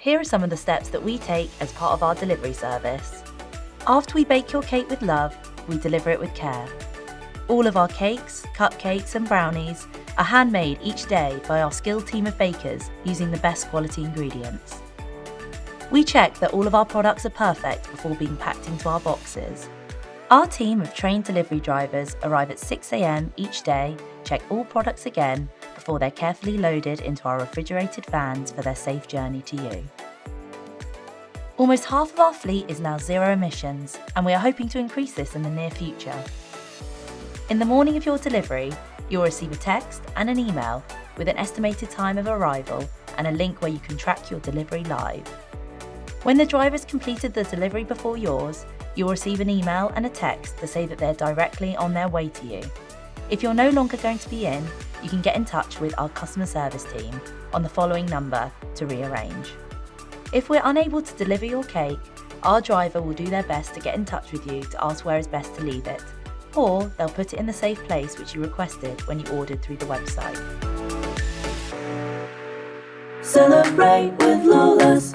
Here are some of the steps that we take as part of our delivery service. After we bake your cake with love, we deliver it with care. All of our cakes, cupcakes and brownies are handmade each day by our skilled team of bakers using the best quality ingredients. We check that all of our products are perfect before being packed into our boxes. Our team of trained delivery drivers arrive at 6 a.m. each day, check all products again before they're carefully loaded into our refrigerated vans for their safe journey to you. Almost half of our fleet is now zero emissions, and we are hoping to increase this in the near future. In the morning of your delivery, you'll receive a text and an email with an estimated time of arrival and a link where you can track your delivery live. When the driver's completed the delivery before yours, you'll receive an email and a text to say that they're directly on their way to you. If you're no longer going to be in, you can get in touch with our customer service team on the following number to rearrange. If we're unable to deliver your cake, our driver will do their best to get in touch with you to ask where is best to leave it, or they'll put it in the safe place which you requested when you ordered through the website. Celebrate with Lola's.